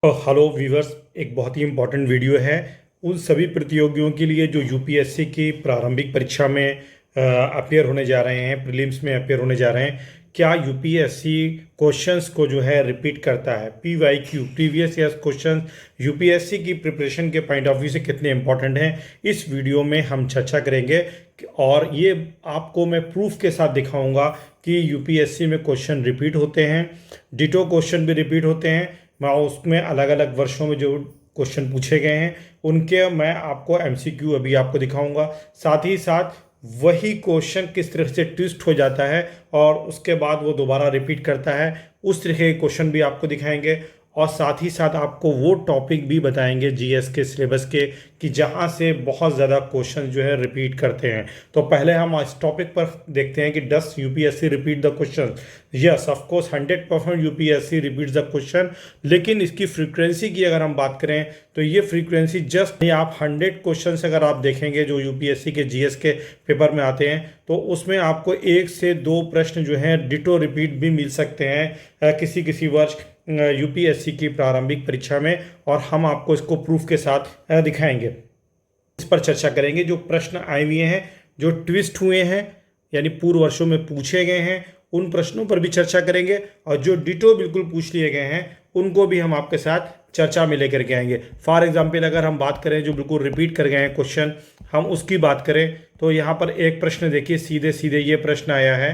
Hello viewers, एक बहुत ही important video है उन सभी प्रतियोगियों के लिए जो यूपीएससी की प्रारंभिक परीक्षा में अपेयर होने जा रहे हैं, प्रीलिम्स में अपेयर होने जा रहे हैं। क्या यूपीएससी क्वेश्चंस को जो है रिपीट करता है? PYQ, previous years questions, UPSC की प्रिपरेशन के पॉइंट ऑफ व्यू से कितने इंपॉर्टेंट हैं, इस वीडियो में हम चर्चा करेंगे। और ये आपको मैं प्रूफ के साथ दिखाऊंगा कि यूपीएससी में क्वेश्चन रिपीट होते हैं, डिटो क्वेश्चन भी रिपीट होते हैं। मैं उसमें अलग अलग वर्षों में जो क्वेश्चन पूछे गए हैं उनके मैं आपको एमसीक्यू अभी आपको दिखाऊंगा। साथ ही साथ वही क्वेश्चन किस तरह से ट्विस्ट हो जाता है और उसके बाद वो दोबारा रिपीट करता है, उस तरह के क्वेश्चन भी आपको दिखाएंगे। और साथ ही साथ आपको वो टॉपिक भी बताएंगे जीएस के सिलेबस के कि जहाँ से बहुत ज़्यादा क्वेश्चन जो है रिपीट करते हैं। तो पहले हम इस टॉपिक पर देखते हैं कि does UPSC repeat the question. Yes, of course 100% UPSC repeat the question, लेकिन इसकी फ्रीक्वेंसी की अगर हम बात करें तो ये फ्रीक्वेंसी जस्ट नहीं। आप 100 क्वेश्चन अगर आप देखेंगे जो यूपीएससी के जीएस के पेपर में आते हैं तो उसमें आपको 1 से 2 प्रश्न जो हैं डिटो रिपीट भी मिल सकते हैं किसी किसी वर्ष यूपीएससी की प्रारंभिक परीक्षा में, और हम आपको इसको प्रूफ के साथ दिखाएंगे। इस पर चर्चा करेंगे। जो प्रश्न आए हुए हैं, जो ट्विस्ट हुए हैं यानी पूर्व वर्षों में पूछे गए हैं, उन प्रश्नों पर भी चर्चा करेंगे। और जो डिटो बिल्कुल पूछ लिए गए हैं उनको भी हम आपके साथ चर्चा में लेकर के आएंगे। फॉर एग्जाम्पल अगर हम बात करें जो बिल्कुल रिपीट कर गए हैं क्वेश्चन, हम उसकी बात करें तो यहाँ पर एक प्रश्न देखिए, सीधे सीधे ये प्रश्न आया है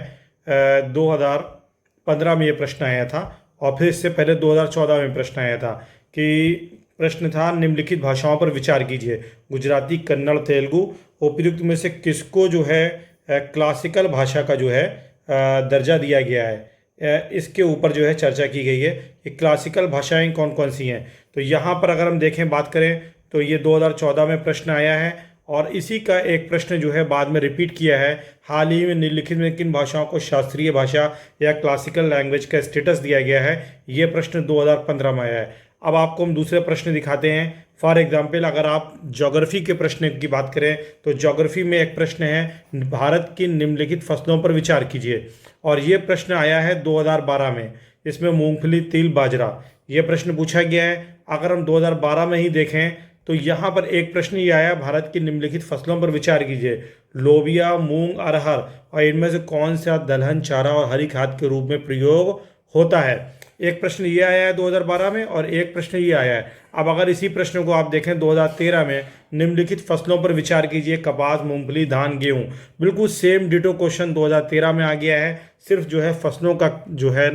2015 में ये प्रश्न आया था, और फिर इससे पहले 2014 में प्रश्न आया था कि प्रश्न था निम्नलिखित भाषाओं पर विचार कीजिए, गुजराती, कन्नड़, तेलुगु, उपयुक्त में से किसको जो है क्लासिकल भाषा का जो है दर्जा दिया गया है। इसके ऊपर जो है चर्चा की गई है कि क्लासिकल भाषाएं कौन कौन सी हैं। तो यहाँ पर अगर हम देखें, बात करें तो ये 2014 में प्रश्न आया है, और इसी का एक प्रश्न जो है बाद में रिपीट किया है। हाल ही में निम्नलिखित में किन भाषाओं को शास्त्रीय भाषा या क्लासिकल लैंग्वेज का स्टेटस दिया गया है, ये प्रश्न 2015 में आया है। अब आपको हम दूसरे प्रश्न दिखाते हैं। फॉर एग्जाम्पल अगर आप ज्योग्राफी के प्रश्न की बात करें तो ज्योग्राफी में एक प्रश्न है भारत की निम्नलिखित फसलों पर विचार कीजिए, और ये प्रश्न आया है 2012 में। इसमें मूंगफली, तिल, बाजरा ये प्रश्न पूछा गया है। अगर हम 2012 में ही देखें तो यहाँ पर एक प्रश्न ये आया, भारत की निम्नलिखित फसलों पर विचार कीजिए, लोबिया, मूंग, अरहर, और इनमें से कौन सा दलहन चारा और हरी खाद के रूप में प्रयोग होता है। एक प्रश्न ये आया है 2012 में, और एक प्रश्न ये आया है। अब अगर इसी प्रश्न को आप देखें 2013 में, निम्नलिखित फसलों पर विचार कीजिए, कपास, मूंगफली, धान, गेहूं, बिल्कुल सेम डिटो क्वेश्चन 2013 में आ गया है। सिर्फ जो है फसलों का जो है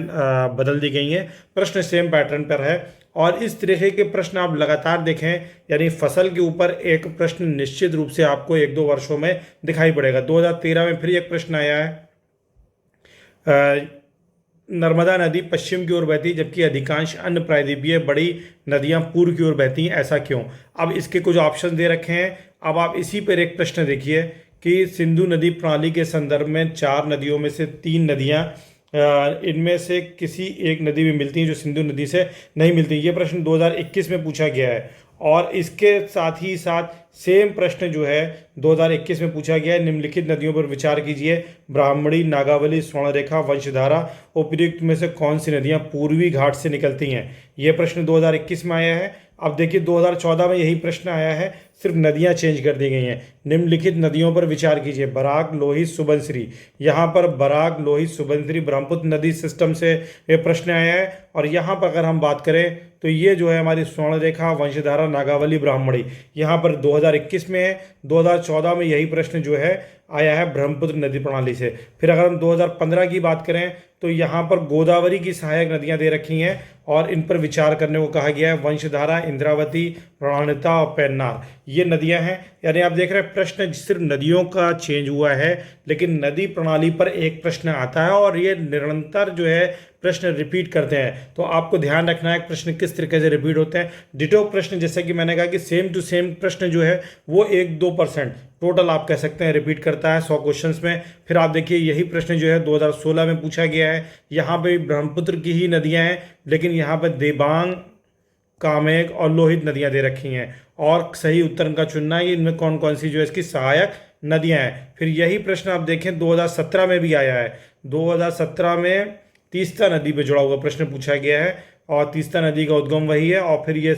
बदल दी गई है, प्रश्न सेम पैटर्न पर है। और इस तरह के प्रश्न आप लगातार देखें, यानी फसल के ऊपर एक प्रश्न निश्चित रूप से आपको 1-2 वर्षों में दिखाई पड़ेगा। 2013 में फिर एक प्रश्न आया है, नर्मदा नदी पश्चिम की ओर बहती जबकि अधिकांश अन्य प्रायद्वीपीय बड़ी नदियां पूर्व की ओर बहती हैं, ऐसा क्यों? अब इसके कुछ ऑप्शन दे रखे हैं। अब आप इसी पर एक प्रश्न देखिए कि सिंधु नदी प्रणाली के संदर्भ में 4 नदियों में से 3 नदियां इनमें से किसी एक नदी में मिलती हैं जो सिंधु नदी से नहीं मिलती। ये प्रश्न 2021 में पूछा गया है। और इसके साथ ही साथ सेम प्रश्न जो है 2021 में पूछा गया है, निम्नलिखित नदियों पर विचार कीजिए, ब्राह्मणी, नागावली, स्वर्णरेखा, वंशधारा, उपयुक्त में से कौन सी नदियां पूर्वी घाट से निकलती हैं। ये प्रश्न 2021 में आया है। अब देखिए 2014 में यही प्रश्न आया है, सिर्फ नदियां चेंज कर दी गई हैं। निम्नलिखित नदियों पर विचार कीजिए, बराक, लोहित, सुबनसिरी। यहाँ पर बराक, लोहित, सुबनसिरी ब्रह्मपुत्र नदी सिस्टम से ये प्रश्न आया है। और यहाँ पर अगर हम बात करें तो ये जो है हमारी स्वर्णरेखा, वंशधारा, नागावली, ब्राह्मणी, यहाँ पर 2021 में है। 2014 में यही प्रश्न जो है आया है ब्रह्मपुत्र नदी प्रणाली से। फिर अगर हम 2015 की बात करें तो यहाँ पर गोदावरी की सहायक नदियाँ दे रखी हैं और इन पर विचार करने को कहा गया है, वंशधारा, इंद्रावती, प्राणहिता और पेन्नार, ये नदियाँ हैं। यानी आप देख रहे हैं प्रश्न सिर्फ नदियों का चेंज हुआ है, लेकिन नदी प्रणाली पर एक प्रश्न आता है और ये निरंतर जो है प्रश्न रिपीट करते हैं। तो आपको ध्यान रखना है प्रश्न किस तरीके से रिपीट होते हैं। डिटो प्रश्न जैसे कि मैंने कहा कि सेम टू सेम प्रश्न जो है वो 1-2% टोटल आप कह सकते हैं रिपीट करता है 100 क्वेश्चंस में। फिर आप देखिए यही प्रश्न जो है 2016 में पूछा गया है। यहाँ पे ब्रह्मपुत्र की ही नदियाँ हैं, लेकिन यहाँ पर देबांग, कामेग और लोहित नदियाँ दे रखी हैं, और सही उत्तर इनका चुनना है इनमें कौन कौन सी जो है इसकी सहायक नदियाँ हैं। फिर यही प्रश्न आप देखें 2017 में भी आया है। 2017 में तीस्ता नदी पे जुड़ा हुआ प्रश्न पूछा गया है, और तीस्ता नदी का उद्गम वही है, और फिर ये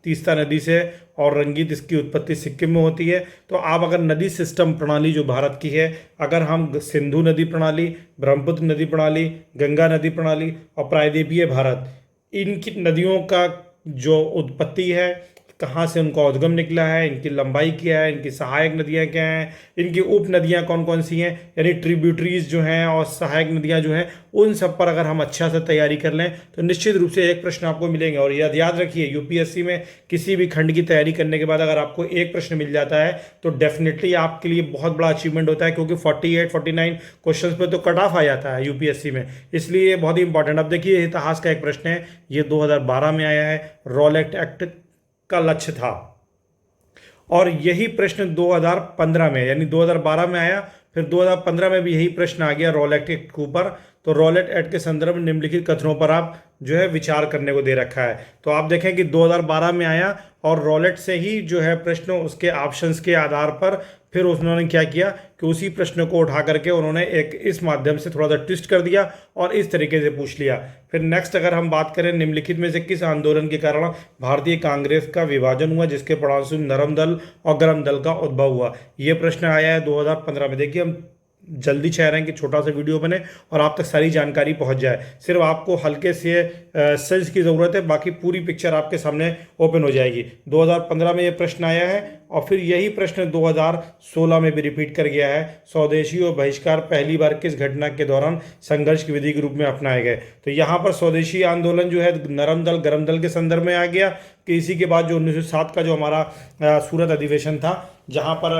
तीस्ता नदी से और रंगीत इसकी उत्पत्ति सिक्किम में होती है। तो आप अगर नदी सिस्टम प्रणाली जो भारत की है, अगर हम सिंधु नदी प्रणाली, ब्रह्मपुत्र नदी प्रणाली, गंगा नदी प्रणाली और प्रायद्वीपीय भारत, इनकी नदियों का जो उत्पत्ति है, कहाँ से उनका उद्गम निकला है, इनकी लंबाई क्या है, इनकी सहायक नदियाँ क्या हैं, इनकी उप नदियाँ कौन कौन सी हैं, यानी ट्रिब्यूटरीज जो हैं और सहायक नदियाँ जो हैं, उन सब पर अगर हम अच्छा से तैयारी कर लें तो निश्चित रूप से एक प्रश्न आपको मिलेंगे। और याद रखिए, यूपीएससी में किसी भी खंड की तैयारी करने के बाद अगर आपको एक प्रश्न मिल जाता है तो डेफिनेटली आपके लिए बहुत बड़ा अचीवमेंट होता है, क्योंकि 48-49 क्वेश्चन पे तो कट ऑफ आ जाता है यूपीएससी में, इसलिए बहुत ही इंपॉर्टेंट। अब देखिए, इतिहास का एक प्रश्न है, ये 2012 में आया है, रॉलेट एक्ट का लक्ष्य था, और यही प्रश्न 2015 में, यानी 2012 में आया, फिर 2015 में भी यही प्रश्न आ गया रॉलेट एक्ट के ऊपर। तो रॉलेट एक्ट के संदर्भ में निम्नलिखित कथनों पर आप जो है विचार करने को दे रखा है। तो आप देखें कि 2012 में आया और रॉलेट से ही जो है प्रश्न, उसके ऑप्शंस के आधार पर फिर उन्होंने क्या किया कि उसी प्रश्न को उठा करके उन्होंने एक इस माध्यम से थोड़ा सा ट्विस्ट कर दिया और इस तरीके से पूछ लिया। फिर नेक्स्ट अगर हम बात करें, निम्नलिखित में से किस आंदोलन के कारण भारतीय कांग्रेस का विभाजन हुआ, जिसके परिणामस्वरूप नरम दल और गरम दल का उद्भव हुआ। ये प्रश्न आया है 2015 में। देखिए, हम जल्दी चाह रहे हैं कि छोटा सा वीडियो बने और आप तक सारी जानकारी पहुंच जाए। सिर्फ आपको हल्के से सेंस की ज़रूरत है, बाकी पूरी पिक्चर आपके सामने ओपन हो जाएगी। 2015 में ये प्रश्न आया है और फिर यही प्रश्न 2016 में भी रिपीट कर गया है। स्वदेशी और बहिष्कार पहली बार किस घटना के दौरान संघर्ष की विधि के रूप में अपनाए गए? तो यहाँ पर स्वदेशी आंदोलन जो है नरम दल गरम दल के संदर्भ में आ गया कि इसी के बाद जो 1907 का जो हमारा सूरत अधिवेशन था, जहाँ पर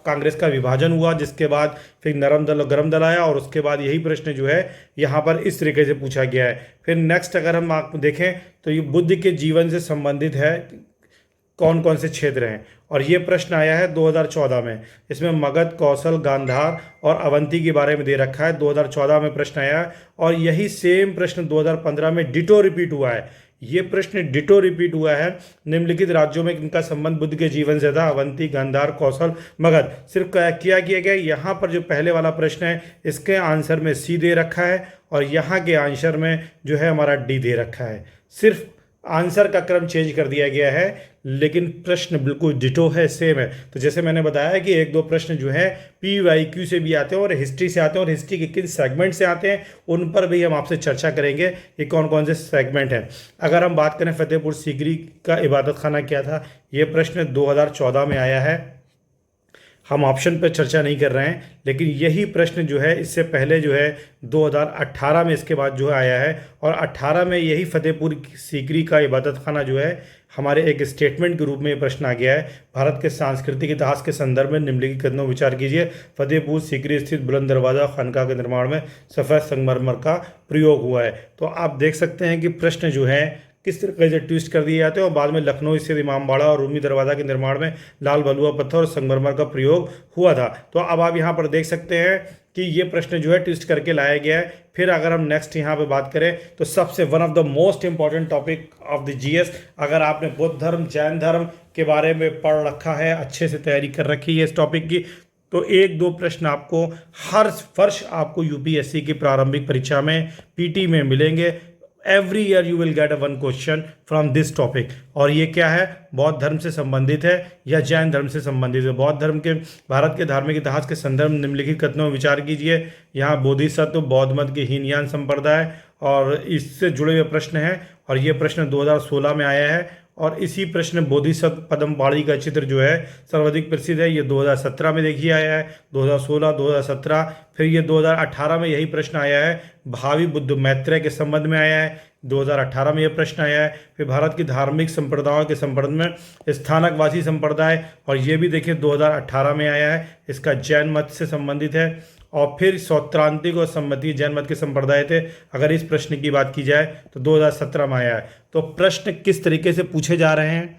कांग्रेस का विभाजन हुआ, जिसके बाद फिर नरम दल और गरम दल आया, और उसके बाद यही प्रश्न जो है यहाँ पर इस तरीके से पूछा गया है। फिर नेक्स्ट अगर हम आप देखें तो ये बुद्ध के जीवन से संबंधित है, कौन कौन से क्षेत्र हैं, और ये प्रश्न आया है 2014 में। इसमें मगध, कौशल, गांधार और अवंती के बारे में दे रखा है। 2014 में प्रश्न आया है और यही सेम प्रश्न 2015 में डिटो रिपीट हुआ है। ये प्रश्न डिटो रिपीट हुआ है। निम्नलिखित राज्यों में इनका संबंध बुद्ध के जीवन से था, अवंती, गांधार, कौशल, मगध। सिर्फ क्या किया गया, यहाँ पर जो पहले वाला प्रश्न है इसके आंसर में सी दे रखा है और यहाँ के आंसर में जो है हमारा डी दे रखा है। सिर्फ आंसर का क्रम चेंज कर दिया गया है, लेकिन प्रश्न बिल्कुल डिटो है, सेम है। तो जैसे मैंने बताया कि एक दो प्रश्न जो है PYQ से भी आते हैं और हिस्ट्री से आते हैं, और हिस्ट्री के किन सेगमेंट से आते हैं उन पर भी हम आपसे चर्चा करेंगे कि कौन कौन से सेगमेंट हैं। अगर हम बात करें फतेहपुर सीकरी का इबादत खाना क्या था, ये प्रश्न 2014 में आया है। हम ऑप्शन पर चर्चा नहीं कर रहे हैं, लेकिन यही प्रश्न जो है इससे पहले जो है 2018 में इसके बाद जो है आया है, और 18 में यही फतेहपुर सीकरी का इबादत खाना जो है हमारे एक स्टेटमेंट के रूप में ये प्रश्न आ गया है। भारत के सांस्कृतिक इतिहास के संदर्भ में निम्नलिखित कथनों विचार कीजिए। फतेहपुर सीकरी स्थित बुलंद दरवाज़ा खानका के निर्माण में सफ़ेद संगमरमर का प्रयोग हुआ है। तो आप देख सकते हैं कि प्रश्न जो है किस तरीके से ट्विस्ट कर दिए जाते हैं, और बाद में लखनऊ स्थित इमामबाड़ा और रूमी दरवाज़ा के निर्माण में लाल बलुआ पत्थर और संगमरमर का प्रयोग हुआ था। तो अब आप यहाँ पर देख सकते हैं कि ये प्रश्न जो है ट्विस्ट करके लाया गया है। फिर अगर हम नेक्स्ट यहाँ पे बात करें तो सबसे one of the most important topic of the GS, अगर आपने बौद्ध धर्म, जैन धर्म के बारे में पढ़ रखा है, अच्छे से तैयारी कर रखी है इस टॉपिक की, तो एक दो प्रश्न आपको हर वर्ष आपको UPSC की प्रारंभिक परीक्षा में PT में मिलेंगे। Every year you will get a one question from this topic. और ये क्या है, बौद्ध धर्म से संबंधित है या जैन धर्म से संबंधित है। बौद्ध धर्म के भारत के धार्मिक इतिहास के संदर्भ में निम्नलिखित कथनों में विचार कीजिए। यहाँ बोधिसत्व बौद्ध मत के हीनयान संप्रदाय और इससे जुड़े हुए प्रश्न हैं, और ये प्रश्न 2016 में आया है। और इसी प्रश्न बोधिसत्व पद्मपाणि का चित्र जो है सर्वाधिक प्रसिद्ध है, ये 2017 में देखिए आया है, 2016, 2017। फिर ये 2018 में यही प्रश्न आया है, भावी बुद्ध मैत्रेय के संबंध में आया है, 2018 में यह प्रश्न आया है। फिर भारत की धार्मिक संप्रदायों के संबंध में स्थानकवासी संप्रदाय, और ये भी देखिए 2018 में आया है, इसका जैन मत से संबंधित है। और फिर सौत्रांतिक और सम्मति जैन मत के संप्रदाय थे, अगर इस प्रश्न की बात की जाए तो 2017 में आया है। तो प्रश्न किस तरीके से पूछे जा रहे हैं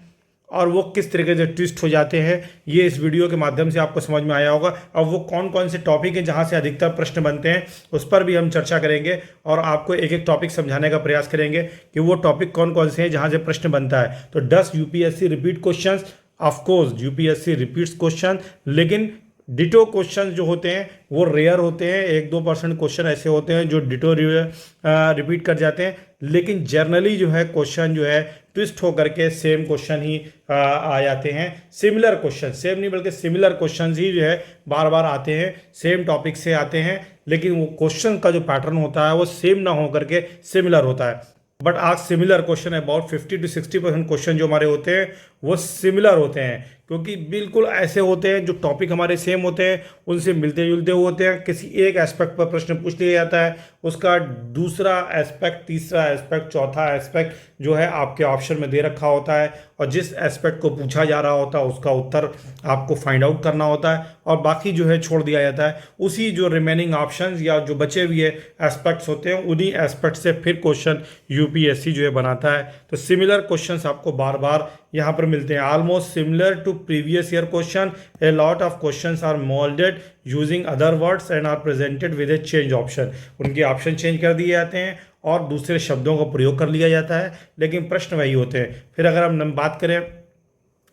और वो किस तरीके से ट्विस्ट हो जाते हैं, ये इस वीडियो के माध्यम से आपको समझ में आया होगा। अब वो कौन कौन से टॉपिक हैं जहाँ से अधिकतर प्रश्न बनते हैं उस पर भी हम चर्चा करेंगे, और आपको एक एक टॉपिक समझाने का प्रयास करेंगे कि वो टॉपिक कौन कौन से हैं जहाँ से प्रश्न बनता है। तो डस UPSC repeat question? Of course UPSC repeats question, लेकिन डिटो क्वेश्चन जो होते हैं वो रेयर होते हैं। 1-2% क्वेश्चन ऐसे होते हैं जो डिटो रिपीट कर जाते हैं, लेकिन जनरली जो है क्वेश्चन जो है ट्विस्ट होकर के सेम क्वेश्चन ही आ जाते हैं। सिमिलर क्वेश्चन, सेम नहीं बल्कि सिमिलर क्वेश्चन ही जो है बार बार आते हैं, सेम टॉपिक से आते हैं, लेकिन वो क्वेश्चन का जो पैटर्न होता है वो सेम ना होकर के सिमिलर होता है। बट आज सिमिलर क्वेश्चन है, अबाउट 50 to 60% क्वेश्चन जो हमारे होते हैं वो सिमिलर होते हैं, क्योंकि बिल्कुल ऐसे होते हैं जो टॉपिक हमारे सेम होते हैं, उनसे मिलते जुलते होते हैं। किसी एक एस्पेक्ट पर प्रश्न पूछ लिया जाता है, उसका दूसरा एस्पेक्ट, तीसरा एस्पेक्ट, चौथा एस्पेक्ट जो है आपके ऑप्शन में दे रखा होता है, और जिस एस्पेक्ट को पूछा जा रहा होता है उसका उत्तर आपको फाइंड आउट करना होता है, और बाकी जो है छोड़ दिया जाता है। उसी जो रिमेनिंग ऑप्शंस या जो बचे हुए एस्पेक्ट्स होते हैं उन्हीं एस्पेक्ट से फिर क्वेश्चन यूपीएससी जो है बनाता है। तो सिमिलर क्वेश्चंस आपको बार बार यहाँ पर मिलते हैं। Almost similar to previous year question, a lot of questions are moulded using other words and are presented with a change option. उनके ऑप्शन चेंज कर दिए जाते हैं और दूसरे शब्दों का प्रयोग कर लिया जाता है, लेकिन प्रश्न वही होते हैं। फिर अगर हम बात करें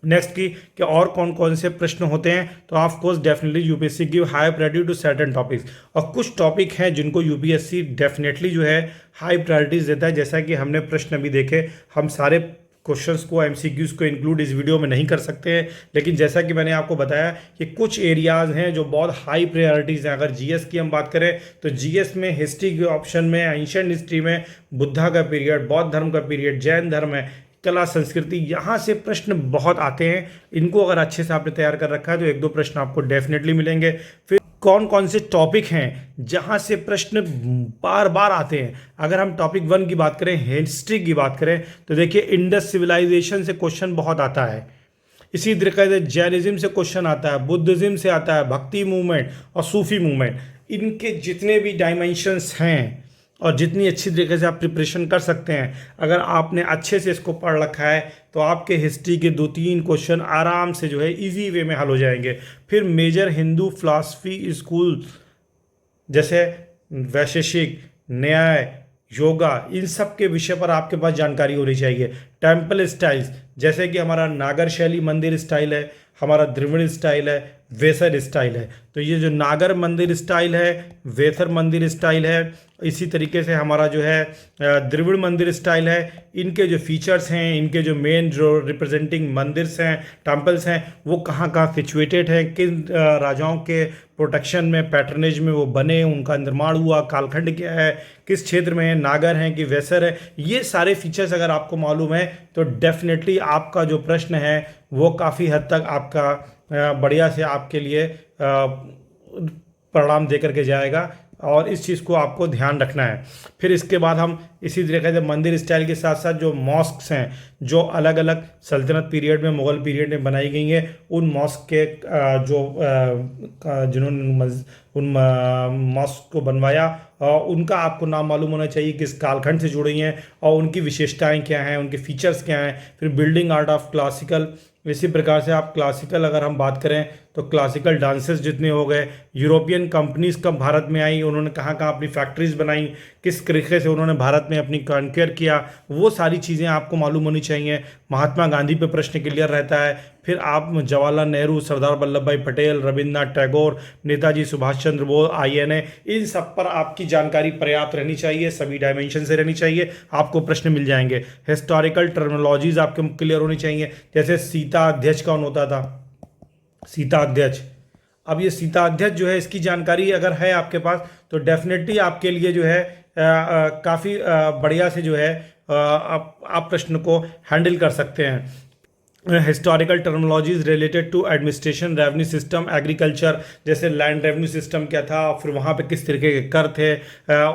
नेक्स्ट की कि और कौन कौन से प्रश्न होते हैं, तो of course definitely UPSC give high priority to certain topics, और कुछ टॉपिक हैं जिनको यूपीएससी डेफिनेटली जो है हाई प्रायोरिटीज देता है। जैसा कि हमने प्रश्न अभी देखे, हम सारे क्वेश्चंस को, एमसीक्यूज को इंक्लूड इस वीडियो में नहीं कर सकते हैं, लेकिन जैसा कि मैंने आपको बताया कि कुछ एरियाज हैं जो बहुत हाई प्रायोरिटीज़ हैं। अगर जीएस की हम बात करें तो जीएस में हिस्ट्री के ऑप्शन में, एंशिएंट हिस्ट्री में बुद्धा का पीरियड, बौद्ध धर्म का पीरियड, जैन धर्म है, कला संस्कृति, यहाँ से प्रश्न बहुत आते हैं। इनको अगर अच्छे से आपने तैयार कर रखा है तो एक दो प्रश्न आपको डेफिनेटली मिलेंगे। फिर कौन कौन से टॉपिक हैं जहाँ से प्रश्न बार बार आते हैं। अगर हम टॉपिक 1 की बात करें, हिस्ट्री की बात करें, तो देखिए इंडस सिविलाइजेशन से क्वेश्चन बहुत आता है। इसी तरीके से जैनिज्म से क्वेश्चन आता है, बुद्धिज्म से आता है, भक्ति मूवमेंट और सूफी मूवमेंट। इनके जितने भी डायमेंशंस हैं और जितनी अच्छी तरीके से आप प्रिपरेशन कर सकते हैं, अगर आपने अच्छे से इसको पढ़ रखा है तो आपके हिस्ट्री के 2-3 क्वेश्चन आराम से जो है इजी वे में हल हो जाएंगे। फिर मेजर हिंदू फिलॉसफी स्कूल जैसे वैशेषिक, न्याय, योगा, इन सब के विषय पर आपके पास जानकारी होनी चाहिए। टेम्पल स्टाइल्स जैसे कि हमारा नागर शैली मंदिर स्टाइल है, हमारा द्रविड़ स्टाइल है, वेसर स्टाइल है। तो ये जो नागर मंदिर स्टाइल है, वेसर मंदिर स्टाइल है, इसी तरीके से हमारा जो है द्रविड़ मंदिर स्टाइल है, इनके जो फीचर्स हैं, इनके जो मेन जो रिप्रेजेंटिंग मंदिर्स हैं, टेम्पल्स हैं, वो कहाँ कहाँ सिचुएटेड हैं, किन राजाओं के प्रोटेक्शन में, पैटर्नेज में वो बने, उनका निर्माण हुआ, कालखंड क्या है, किस क्षेत्र में है, नागर हैं कि वेसर है, ये सारे फीचर्स अगर आपको मालूम है तो डेफिनेटली आपका जो प्रश्न है वो काफ़ी हद तक आपका बढ़िया से आपके लिए परिणाम दे करके जाएगा, और इस चीज़ को आपको ध्यान रखना है। फिर इसके बाद हम इसी तरीके से मंदिर स्टाइल के साथ साथ जो मॉस्क्स हैं जो अलग अलग सल्तनत पीरियड में, मुग़ल पीरियड में बनाई गई हैं, उन मॉस्क के जिन्होंने उन मॉस्क को बनवाया उनका आपको नाम मालूम होना चाहिए, किस कालखंड से जुड़ी हैं और उनकी विशेषताएं क्या हैं, उनके फीचर्स क्या हैं। फिर बिल्डिंग आर्ट ऑफ क्लासिकल, इसी प्रकार से आप क्लासिकल अगर हम बात करें तो क्लासिकल डांसेस जितने हो गए, यूरोपियन कंपनीज कब भारत में आई, उन्होंने कहाँ कहाँ अपनी फैक्ट्रीज बनाई, किस तरीके से उन्होंने भारत में अपनी कॉन्क्वेयर किया, वो सारी चीज़ें आपको मालूम होनी चाहिए। महात्मा गांधी पे प्रश्न क्लियर रहता है। फिर आप जवाहरलाल नेहरू, सरदार वल्लभ भाई पटेल, रविन्द्रनाथ टैगोर, नेताजी सुभाष चंद्र बोस, INA, इन सब पर आपकी जानकारी पर्याप्त रहनी चाहिए, सभी डायमेंशन से रहनी चाहिए, आपको प्रश्न मिल जाएंगे। हिस्टोरिकल टर्मिनोलॉजीज आपके क्लियर होनी चाहिए, जैसे सीता अध्यक्ष कौन होता था, सीता अध्यक्ष। अब ये सीता अध्यक्ष जो है इसकी जानकारी अगर है आपके पास तो डेफिनेटली आपके लिए जो है काफ़ी बढ़िया से जो है आप प्रश्न को हैंडल कर सकते हैं। Historical terminologies related to administration, revenue system, agriculture, जैसे लैंड रेवेन्यू सिस्टम क्या था, फिर वहाँ पे किस तरीके के कर थे,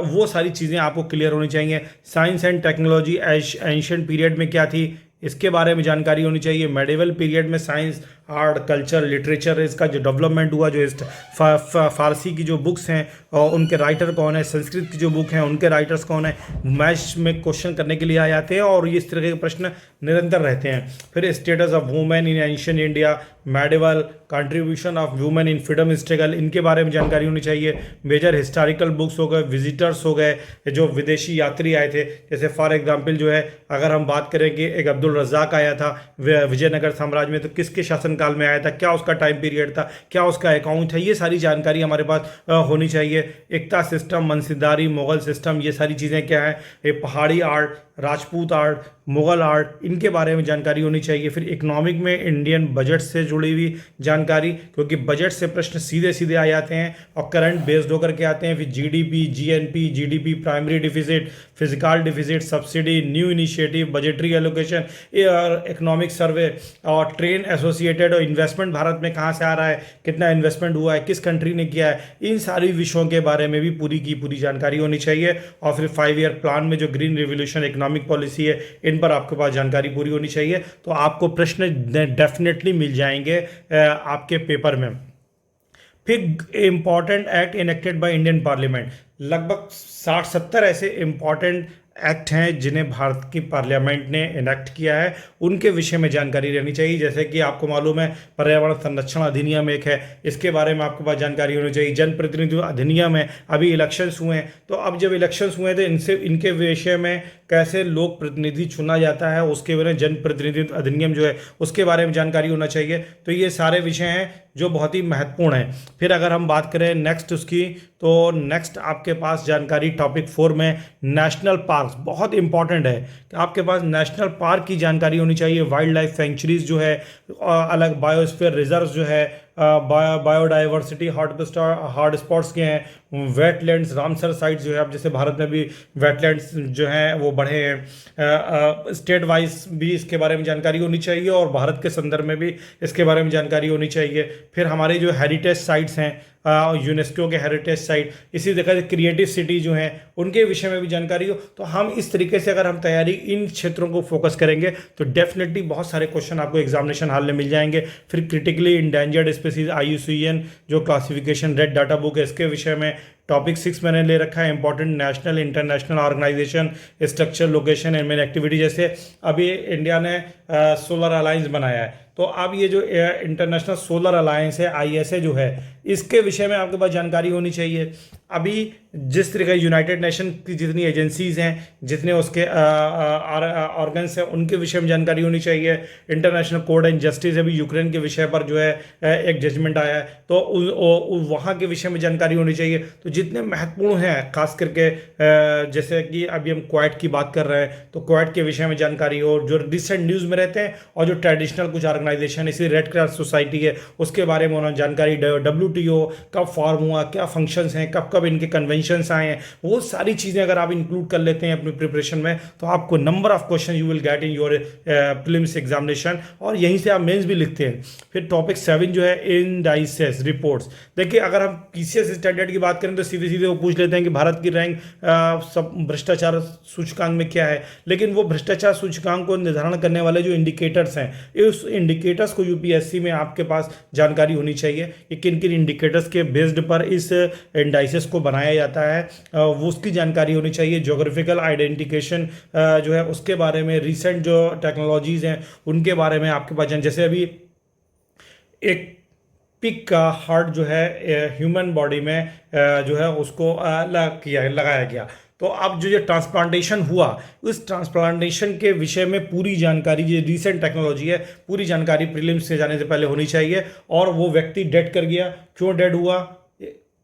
वो सारी चीज़ें आपको क्लियर होनी चाहिए। Science and technology ancient period में क्या थी, इसके बारे में जानकारी होनी चाहिए। मेडिवल पीरियड में साइंस, आर्ट, कल्चर, लिटरेचर, इसका जो डेवलपमेंट हुआ, जो फारसी की जो बुक्स हैं और उनके राइटर कौन है, संस्कृत की जो बुक हैं उनके राइटर्स कौन है, मैथ्स में क्वेश्चन करने के लिए आ जाते हैं और इस तरह के प्रश्न निरंतर रहते हैं। फिर status of women in ancient India, medieval, contribution of women in freedom struggle, इनके बारे में जानकारी होनी चाहिए। मेजर हिस्टोरिकल बुक्स हो गए, विजिटर्स हो गए, जो विदेशी यात्री आए थे, जैसे फॉर एग्जाम्पल जो है अगर हम बात करें कि एक अब्दुल अब्दुल रज़ाक आया था विजयनगर साम्राज्य में, तो किसके शासनकाल में आया था, क्या उसका टाइम पीरियड था, क्या उसका अकाउंट है, ये सारी जानकारी हमारे पास होनी चाहिए। एकता सिस्टम, मनसीदारी, मुगल सिस्टम, ये सारी चीज़ें क्या है, ये पहाड़ी art, Rajput art, Mughal art, इनके बारे में जानकारी होनी चाहिए। फिर इकोनॉमिक में इंडियन बजट से जुड़ी हुई जानकारी, क्योंकि बजट से प्रश्न सीधे सीधे आ जाते हैं और करंट बेस्ड होकर के आते हैं। फिर GDP, GNP, GDP, primary deficit, physical deficit, subsidy, new initiative, budgetary allocation, economic survey और ट्रेन एसोसिएटेड और इन्वेस्टमेंट भारत में कहाँ से आ रहा है, कितना इन्वेस्टमेंट हुआ है, किस कंट्री ने किया है, इन सारी विषयों के बारे में भी पूरी की पूरी जानकारी होनी चाहिए। और फिर 5 ईयर प्लान में जो ग्रीन रिवोल्यूशन इकोनॉमिक पॉलिसी है, इन पर आपके पास जानकारी पूरी होनी चाहिए। तो आपको प्रश्न डेफिनेटली मिल जाएंगे आपके पेपर में। फिर important act enacted by Indian parliament, लगभग 60-70 ऐसे इंपॉर्टेंट एक्ट हैं जिन्हें भारत की पार्लियामेंट ने इनेक्ट किया है, उनके विषय में जानकारी रहनी चाहिए। जैसे कि आपको मालूम है पर्यावरण संरक्षण अधिनियम एक है, इसके बारे में आपके पास जानकारी होनी चाहिए। जनप्रतिनिधि अधिनियम है, अभी इलेक्शंस हुए हैं, तो अब जब इलेक्शंस हुए तो इनके विषय में कैसे लोक प्रतिनिधि चुना जाता है, उसके बारे में जनप्रतिनिधि अधिनियम जो है उसके बारे में जानकारी होना चाहिए। तो ये सारे विषय हैं जो बहुत ही महत्वपूर्ण हैं। फिर अगर हम बात करें नेक्स्ट उसकी, तो नेक्स्ट आपके पास जानकारी टॉपिक 4 में नेशनल पार्क बहुत इंपॉर्टेंट है कि आपके पास नेशनल पार्क की जानकारी होनी चाहिए। वाइल्ड लाइफ सेंचुरीज जो है, अलग बायोस्फीयर रिजर्व जो है, बायोडाइवर्सिटी हॉट स्पॉट्स के हैं, वेटलैंड्स, रामसर साइट्स जो है, अब जैसे भारत में भी वेटलैंड्स जो हैं वो बढ़े हैं, स्टेट वाइज भी इसके बारे में जानकारी होनी चाहिए और भारत के संदर्भ में भी इसके बारे में जानकारी होनी चाहिए। फिर हमारे जो हेरिटेज साइट्स हैं, यूनेस्को के हेरिटेज साइट, इसी तरह क्रिएटिव सिटी जो हैं उनके विषय में भी जानकारी हो। तो हम इस तरीके से अगर हम तैयारी इन क्षेत्रों को फोकस करेंगे तो डेफिनेटली बहुत सारे क्वेश्चन आपको एग्जामिनेशन हॉल में मिल जाएंगे। फिर क्रिटिकली इंडेंजर्ड स्पीसीज IUCN जो क्लासिफिकेशन रेड डाटा बुक है, इसके विषय में टॉपिक 6 मैंने ले रखा है, important national international organisation structure location and main activity. जैसे अभी इंडिया ने सोलर अलायंस बनाया है, तो अब ये जो इंटरनेशनल सोलर अलायंस है ISA जो है, इसके विषय में आपके पास जानकारी होनी चाहिए। अभी जिस तरह यूनाइटेड नेशन की जितनी एजेंसीज हैं, जितने उसके ऑर्गन्स हैं, उनके विषय में जानकारी होनी चाहिए। इंटरनेशनल कोर्ट एंड जस्टिस अभी यूक्रेन के विषय पर जो है एक जजमेंट आया है, तो वहाँ के विषय में जानकारी होनी चाहिए। तो जितने महत्वपूर्ण हैं, खास करके जैसे कि अभी हम क्वेट की बात कर रहे हैं, तो क्वेट के विषय में जानकारी हो, जो रिसेंट न्यूज़ में रहते हैं, और जो ट्रेडिशनल कुछ ऑर्गेनाइजेशन इसी रेड क्रॉस सोसाइटी है उसके बारे में होना जानकारी। WTO कब फॉर्म हुआ, क्या फंक्शंस हैं, कब कब इनके कन्वेंशंस आए हैं, वो सारी चीज़ें अगर आप इंक्लूड कर लेते हैं अपनी प्रिपरेशन में, तो आपको number of question you will get in your prelims examination, और यहीं से आप मेंस भी लिखते हैं। फिर टॉपिक 7 जो है इंडाइसेस रिपोर्ट्स। देखिए अगर हम PCS स्टैंडर्ड की बात करें तो सीधे सीधे वो पूछ लेते हैं कि भारत की रैंक सब भ्रष्टाचार सूचकांक में क्या है, लेकिन वो भ्रष्टाचार सूचकांक को निर्धारण करने वाले जो इंडिकेटर्स हैं, उस इंडिकेटर्स को UPSC में आपके पास जानकारी होनी चाहिए कि किन किन इंडिकेटर्स के बेस्ड पर इस इंडाइसेस को बनाया जाता है, वो उसकी जानकारी होनी चाहिए। ज्योग्राफिकल आइडेंटिफिकेशन जो है उसके बारे में, रिसेंट जो टेक्नोलॉजीज़ हैं उनके बारे में आपके पास जैसे अभी एक पिक का हार्ट जो है ह्यूमन बॉडी में जो है उसको लगाया गया, तो अब जो ये ट्रांसप्लांटेशन हुआ, उस ट्रांसप्लांटेशन के विषय में पूरी जानकारी, ये रीसेंट टेक्नोलॉजी है, पूरी जानकारी प्रीलिम्स से जाने से पहले होनी चाहिए। और वो व्यक्ति डेड कर गया, क्यों डेड हुआ,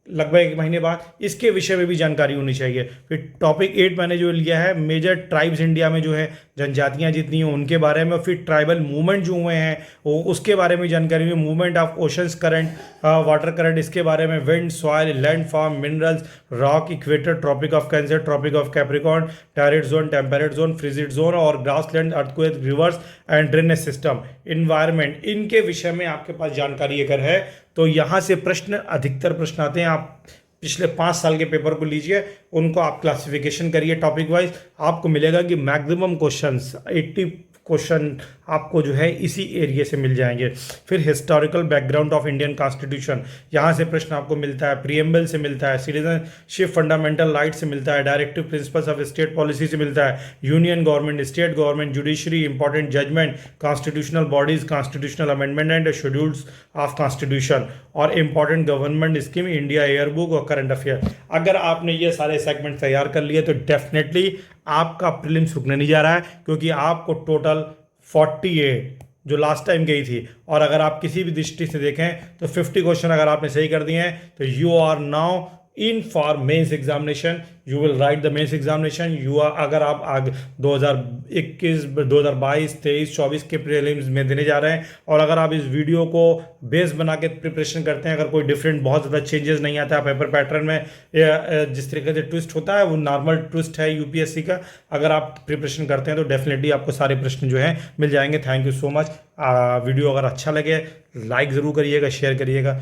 लगभग 1 महीने बाद, इसके विषय में भी जानकारी होनी चाहिए। फिर टॉपिक 8 मैंने जो लिया है मेजर ट्राइब्स इंडिया में जो है जनजातियां जितनी हैं उनके बारे में, फिर ट्राइबल मूवमेंट जो हुए हैं वो उसके बारे में जानकारी में, movement of oceans current, water current, इसके बारे में, wind, soil, land form, minerals, rock, equator, tropic of cancer, tropic of capricorn, torrid zone, temperate zone, frigid zone, और grassland, earthquake, rivers and drainage system, environment, इनके विषय में आपके पास जानकारी अगर है तो यहाँ से प्रश्न, अधिकतर प्रश्न आते हैं। आप पिछले 5 साल के पेपर को लीजिए, उनको आप क्लासिफिकेशन करिए टॉपिक वाइज, आपको मिलेगा कि मैक्सिमम क्वेश्चंस 80 क्वेश्चन आपको जो है इसी एरिया से मिल जाएंगे। फिर historical background of Indian constitution, यहाँ से प्रश्न आपको मिलता है, प्रीएम्बल से मिलता है, सिटीजनशिप फंडामेंटल राइट से मिलता है, directive principles of state policy से मिलता है, union government, state government, judiciary, important judgement, constitutional bodies, constitutional amendment and schedules of constitution, और important government scheme, India year book और करंट अफेयर। अगर आपने ये सारे सेगमेंट तैयार कर लिए तो डेफिनेटली आपका प्रीलिम्स रुकने नहीं जा रहा है, क्योंकि आपको टोटल 48 जो लास्ट टाइम गई थी। और अगर आप किसी भी दृष्टि से देखें तो 50 क्वेश्चन अगर आपने सही कर दिए हैं तो you are now in for mains examination, you will write the mains examination. You are, अगर आप आगे 2021, 2022, 23, 24 के प्रीलिम्स में देने जा रहे हैं, और अगर आप इस वीडियो को बेस बना के प्रिपरेशन करते हैं, अगर कोई डिफरेंट बहुत ज़्यादा चेंजेस नहीं आता है पेपर पैटर्न में, जिस तरीके से ट्विस्ट होता है वो नॉर्मल ट्विस्ट है यूपीएससी का, अगर आप प्रिपरेशन करते हैं तो डेफिनेटली आपको सारे प्रश्न जो हैं मिल जाएंगे। Thank you so much. Video अगर अच्छा लगे लाइक ज़रूर करिएगा, शेयर करिएगा।